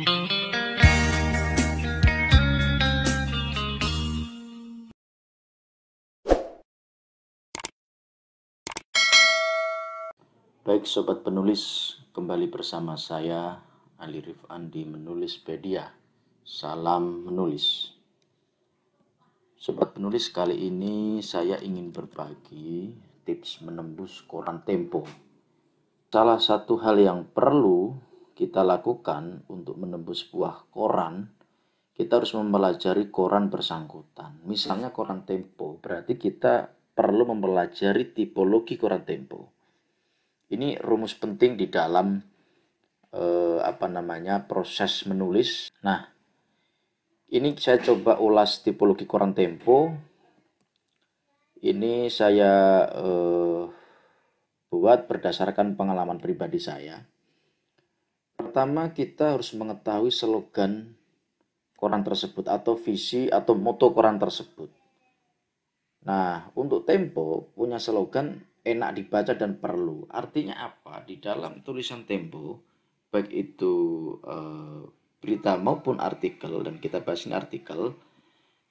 Baik Sobat Penulis, kembali bersama saya Ali Rifan di Menulispedia. Salam menulis. Sobat Penulis, kali ini saya ingin berbagi tips menembus koran Tempo. Salah satu hal yang perlu kita lakukan untuk menembus sebuah koran, kita harus mempelajari koran bersangkutan. Misalnya koran Tempo, berarti kita perlu mempelajari tipologi koran Tempo. Ini rumus penting di dalam proses menulis. Nah, ini saya coba ulas tipologi koran Tempo. Ini saya buat berdasarkan pengalaman pribadi saya. Pertama, kita harus mengetahui slogan koran tersebut atau visi atau moto koran tersebut. Nah, untuk Tempo punya slogan enak dibaca dan perlu. Artinya apa? Di dalam tulisan Tempo, baik itu berita maupun artikel, dan kita bahas ini artikel,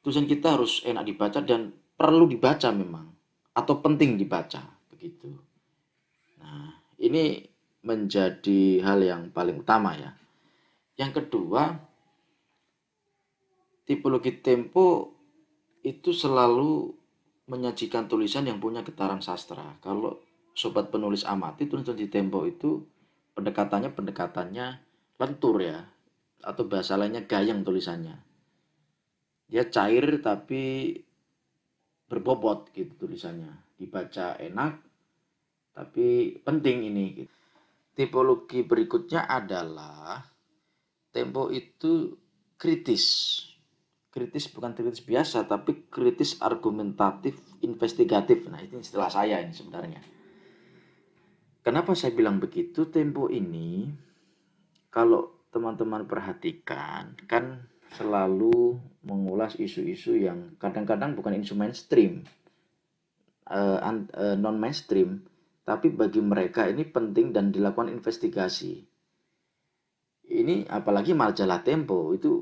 tulisan kita harus enak dibaca dan perlu dibaca memang, atau penting dibaca, begitu. Nah, ini menjadi hal yang paling utama ya. Yang kedua, tipologi Tempo itu selalu menyajikan tulisan yang punya getaran sastra. Kalau Sobat Penulis amati, tulisan di Tempo itu pendekatannya lentur ya, atau bahasa lainnya gayeng tulisannya. Dia cair tapi berbobot gitu tulisannya. Dibaca enak tapi penting ini gitu. Tipologi berikutnya adalah Tempo itu kritis. Kritis bukan kritis biasa, tapi kritis argumentatif investigatif. Nah, ini istilah saya ini sebenarnya. Kenapa saya bilang begitu? Tempo ini, kalau teman-teman perhatikan, kan selalu mengulas isu-isu yang kadang-kadang bukan isu mainstream, non-mainstream, tapi bagi mereka ini penting dan dilakukan investigasi. Ini apalagi majalah Tempo itu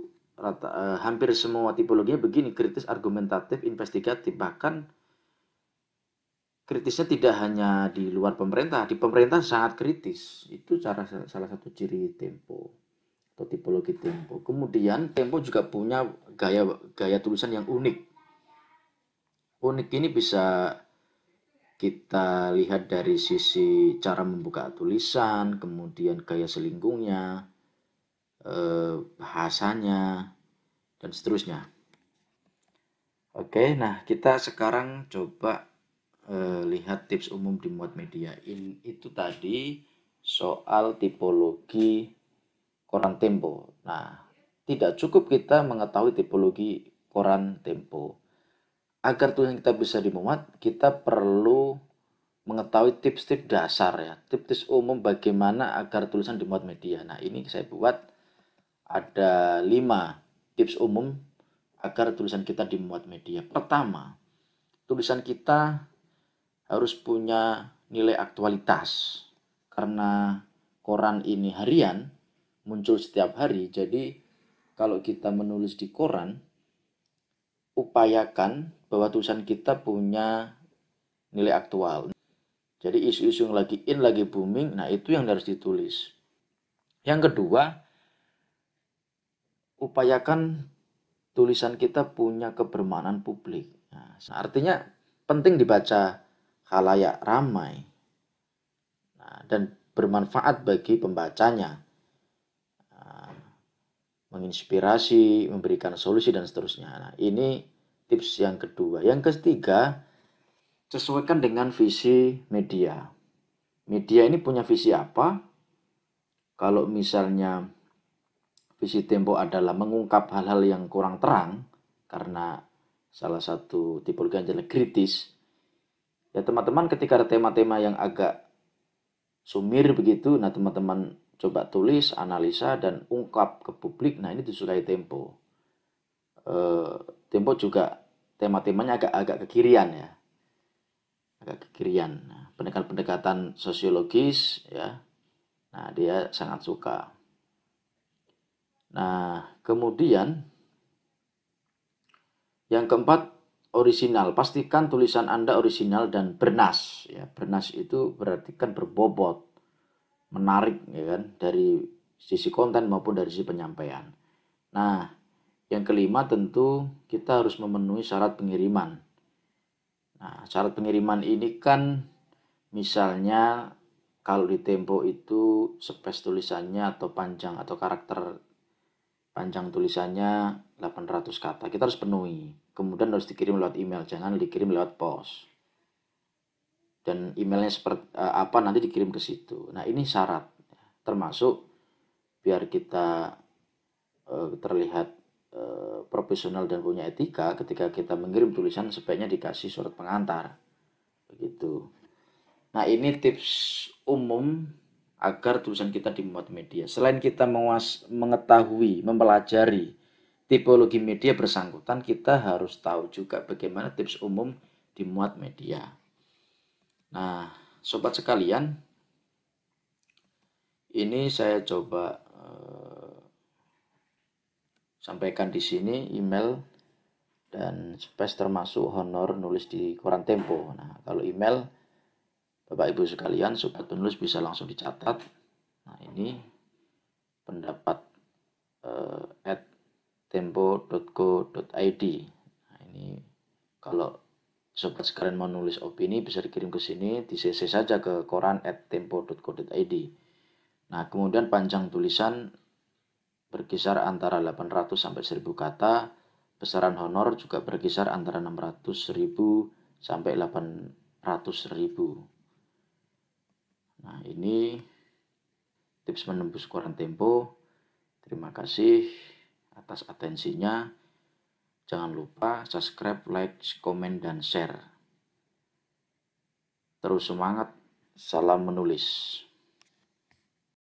hampir semua tipologinya begini, kritis, argumentatif, investigatif. Bahkan kritisnya tidak hanya di luar pemerintah, di pemerintah sangat kritis. Itu salah satu ciri Tempo atau tipologi Tempo. Kemudian Tempo juga punya gaya tulisan yang unik. Unik ini bisa kita lihat dari sisi cara membuka tulisan, kemudian gaya selingkungnya, bahasanya, dan seterusnya. Oke, nah kita sekarang coba lihat tips umum di muat media. Itu tadi soal tipologi koran Tempo. Nah, tidak cukup kita mengetahui tipologi koran Tempo. Agar tulisan kita bisa dimuat, kita perlu mengetahui tips-tips dasar ya, tips-tips umum bagaimana agar tulisan dimuat media. Nah, ini saya buat ada 5 tips umum agar tulisan kita dimuat media. Pertama, tulisan kita harus punya nilai aktualitas. Karena koran ini harian, muncul setiap hari, jadi kalau kita menulis di koran, upayakan bahwa tulisan kita punya nilai aktual. Jadi isu-isu yang lagi in, lagi booming, nah itu yang harus ditulis. Yang kedua, upayakan tulisan kita punya kebermaknaan publik. Nah, artinya penting dibaca khalayak ramai, nah, dan bermanfaat bagi pembacanya, nah, menginspirasi, memberikan solusi, dan seterusnya. Nah, ini tips yang kedua. Yang ketiga, sesuaikan dengan visi media. Media ini punya visi apa? Kalau misalnya visi Tempo adalah mengungkap hal-hal yang kurang terang, karena salah satu tipologi adalah kritis, ya teman-teman ketika ada tema-tema yang agak sumir begitu, nah teman-teman coba tulis, analisa, dan ungkap ke publik. Nah, ini disukai Tempo. Tempo juga tema-temanya agak kekirian ya, agak kekirian. Nah, pendekatan sosiologis ya, nah dia sangat suka. Nah, kemudian yang keempat, orisinal. Pastikan tulisan Anda orisinal dan bernas. Ya, bernas itu berarti kan berbobot, menarik ya kan, dari sisi konten maupun dari sisi penyampaian. Nah, yang kelima tentu kita harus memenuhi syarat pengiriman. Nah, syarat pengiriman ini kan misalnya kalau di Tempo itu space tulisannya atau panjang atau karakter panjang tulisannya 800 kata. Kita harus penuhi. Kemudian harus dikirim lewat email, jangan dikirim lewat pos. Dan emailnya seperti apa nanti dikirim ke situ. Nah, ini syarat. Termasuk biar kita terlihat profesional dan punya etika, ketika kita mengirim tulisan sebaiknya dikasih surat pengantar. Begitu. Nah, ini tips umum agar tulisan kita dimuat media. Selain kita mengetahui, mempelajari tipologi media bersangkutan, kita harus tahu juga bagaimana tips umum dimuat media. Nah, sobat sekalian, ini saya coba sampaikan di sini email dan space termasuk honor nulis di koran Tempo. Nah, kalau email Bapak Ibu sekalian, sobat penulis bisa langsung dicatat. Nah, ini pendapat at tempo.co.id. Nah, ini kalau sobat sekalian mau nulis opini bisa dikirim ke sini, di CC saja ke koran at tempo.co.id. Nah, kemudian panjang tulisan berkisar antara 800 sampai 1000 kata, besaran honor juga berkisar antara 600.000 sampai 800.000. Nah, ini tips menembus koran Tempo. Terima kasih atas atensinya. Jangan lupa subscribe, like, komen, dan share. Terus semangat. Salam menulis.